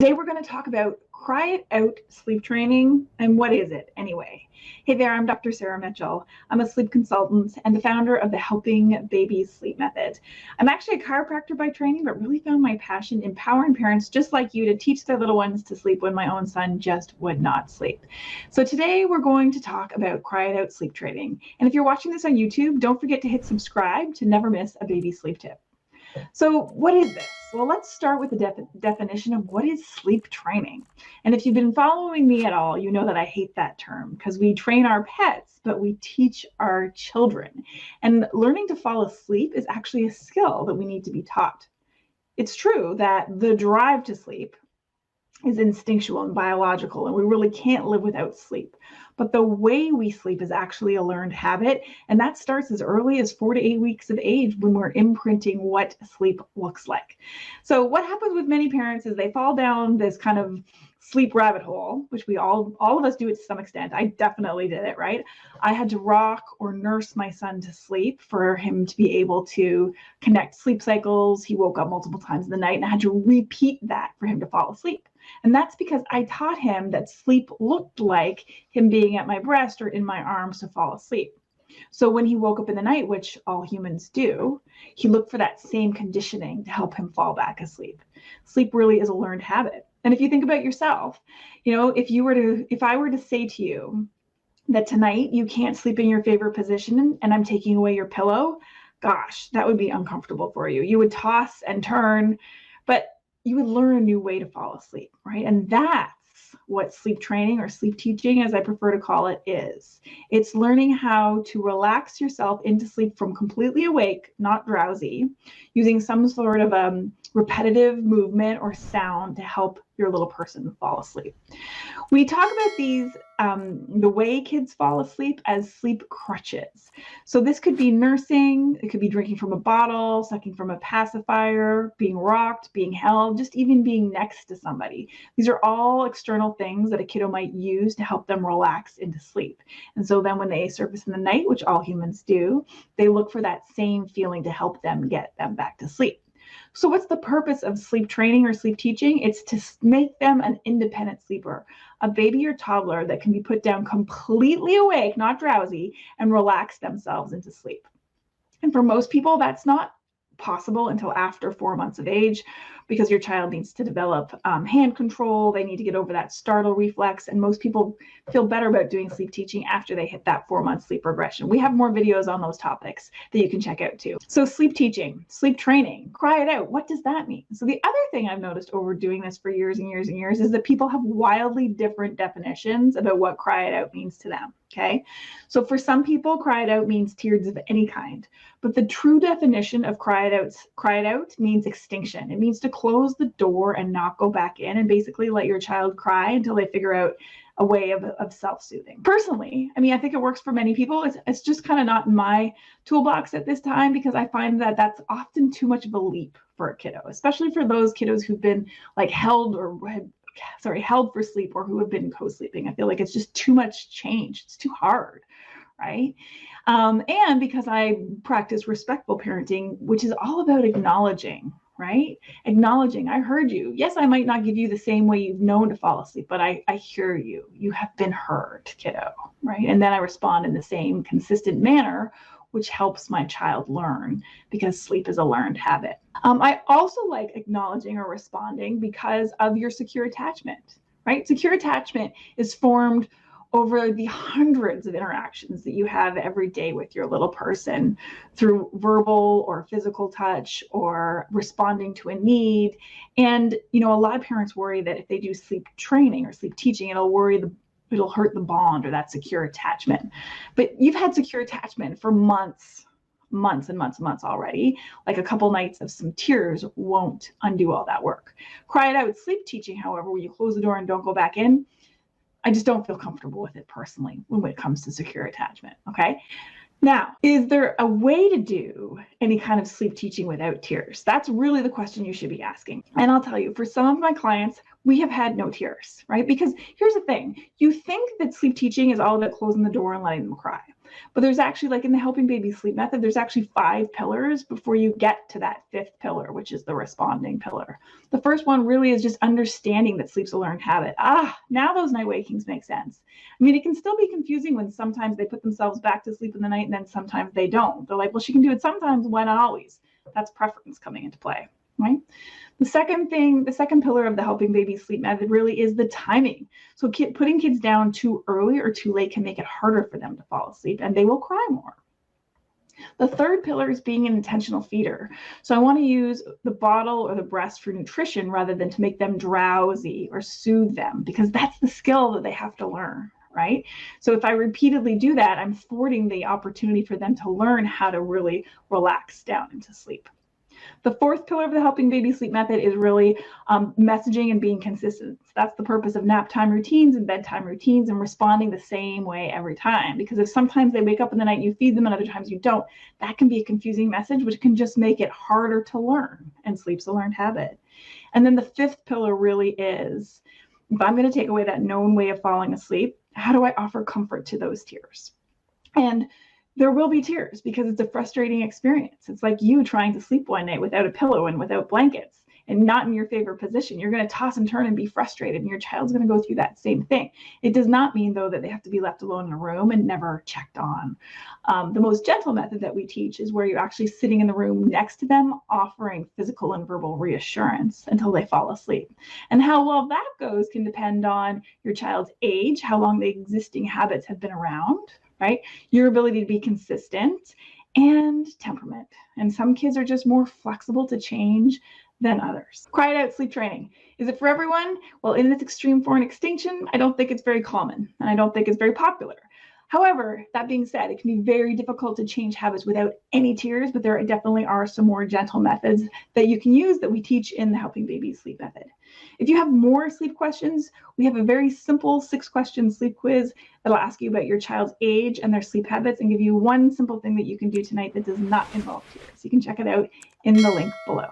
Today we're going to talk about cry it out sleep training and what is it anyway. Hey there, I'm Dr. Sarah Mitchell. I'm a sleep consultant and the founder of the Helping Babies Sleep Method. I'm actually a chiropractor by training, but really found my passion empowering parents just like you to teach their little ones to sleep when my own son just would not sleep. So today we're going to talk about cry it out sleep training. And if you're watching this on YouTube, don't forget to hit subscribe to never miss a baby sleep tip. So what is this? Well, let's start with the definition of what is sleep training. And if you've been following me at all, you know that I hate that term because we train our pets, but we teach our children. And learning to fall asleep is actually a skill that we need to be taught. It's true that the drive to sleep is instinctual and biological, and we really can't live without sleep. But the way we sleep is actually a learned habit, and that starts as early as 4 to 8 weeks of age when we're imprinting what sleep looks like. So what happens with many parents is they fall down this kind of sleep rabbit hole, which we all of us do it to some extent. I definitely did it, right? I had to rock or nurse my son to sleep for him to be able to connect sleep cycles. He woke up multiple times in the night, and I had to repeat that for him to fall asleep. And that's because I taught him that sleep looked like him being at my breast or in my arms to fall asleep. So when he woke up in the night, which all humans do, he looked for that same conditioning to help him fall back asleep. Sleep really is a learned habit. And if you think about yourself, if I were to say to you that tonight you can't sleep in your favorite position and I'm taking away your pillow, gosh, that would be uncomfortable for you. You would toss and turn, but you would learn a new way to fall asleep, right? And that's what sleep training or sleep teaching, as I prefer to call it, is. It's learning how to relax yourself into sleep from completely awake, not drowsy, using some sort of repetitive movement or sound to help your little person fall asleep. We talk about these, the way kids fall asleep, as sleep crutches. So this could be nursing, it could be drinking from a bottle, sucking from a pacifier, being rocked, being held, just even being next to somebody. These are all external things that a kiddo might use to help them relax into sleep. And so then when they surface in the night, which all humans do, they look for that same feeling to help them get them back to sleep. So what's the purpose of sleep training or sleep teaching? It's to make them an independent sleeper, a baby or toddler that can be put down completely awake, not drowsy, and relax themselves into sleep. And for most people, that's not possible until after 4 months of age, because your child needs to develop hand control. They need to get over that startle reflex. And most people feel better about doing sleep teaching after they hit that 4-month sleep regression. We have more videos on those topics that you can check out too. So sleep teaching, sleep training, cry it out. What does that mean? So the other thing I've noticed over doing this for years and years and years is that people have wildly different definitions about what cry it out means to them. Okay, so for some people, cry it out means tears of any kind, but the true definition of cry it out means extinction. It means to close the door and not go back in and basically let your child cry until they figure out a way of self-soothing. Personally, I think it works for many people. It's just kind of not in my toolbox at this time because I find that that's often too much of a leap for a kiddo, especially for those kiddos who've been like held for sleep or who have been co-sleeping. I feel like it's just too much change. It's too hard, right? And because I practice respectful parenting, which is all about acknowledging, right? Acknowledging, I heard you. Yes, I might not give you the same way you've known to fall asleep, but I hear you. You have been heard, kiddo, right? And then I respond in the same consistent manner, which helps my child learn because sleep is a learned habit. I also like acknowledging or responding because of your secure attachment, right? Secure attachment is formed over the hundreds of interactions that you have every day with your little person through verbal or physical touch or responding to a need. And, a lot of parents worry that if they do sleep training or sleep teaching, it'll hurt the bond or that secure attachment. But you've had secure attachment for months and months already. Like a couple nights of some tears won't undo all that work. Cry it out sleep teaching, however, where you close the door and don't go back in, I just don't feel comfortable with it personally when it comes to secure attachment, okay? Now, is there a way to do any kind of sleep teaching without tears? That's really the question you should be asking. And I'll tell you, for some of my clients, we have had no tears, right? Because here's the thing, you think that sleep teaching is all about closing the door and letting them cry. But there's actually, like in the Helping Babies Sleep method, there's actually 5 pillars before you get to that 5th pillar, which is the responding pillar. The first one really is just understanding that sleep's a learned habit. Now those night wakings make sense. I mean, it can still be confusing when sometimes they put themselves back to sleep in the night and then sometimes they don't. They're like, well, she can do it sometimes, why not always? That's preference coming into play, right? The second pillar of the Helping Babies Sleep method really is the timing. So putting kids down too early or too late can make it harder for them to fall asleep, and they will cry more. The third pillar is being an intentional feeder. So I want to use the bottle or the breast for nutrition rather than to make them drowsy or soothe them, because that's the skill that they have to learn, right? So if I repeatedly do that, I'm thwarting the opportunity for them to learn how to really relax down into sleep. The fourth pillar of the Helping Baby Sleep method is really messaging and being consistent. That's the purpose of nap time routines and bedtime routines and responding the same way every time. Because if sometimes they wake up in the night and you feed them and other times you don't, that can be a confusing message, which can just make it harder to learn. And sleep's a learned habit. And then the fifth pillar really is, if I'm going to take away that known way of falling asleep, how do I offer comfort to those tears? And there will be tears because it's a frustrating experience. It's like you trying to sleep one night without a pillow and without blankets and not in your favorite position. You're going to toss and turn and be frustrated, and your child's going to go through that same thing. It does not mean, though, that they have to be left alone in a room and never checked on. The most gentle method that we teach is where you're actually sitting in the room next to them, offering physical and verbal reassurance until they fall asleep. And how well that goes can depend on your child's age, how long the existing habits have been around, right? Your ability to be consistent, and temperament. And some kids are just more flexible to change than others. Cry it out sleep training. Is it for everyone? Well, in this extreme form extinction, I don't think it's very common, and I don't think it's very popular. However, that being said, it can be very difficult to change habits without any tears, but there definitely are some more gentle methods that you can use that we teach in the Helping Babies Sleep method. If you have more sleep questions, we have a very simple 6-question sleep quiz that'll ask you about your child's age and their sleep habits and give you one simple thing that you can do tonight that does not involve tears. You can check it out in the link below.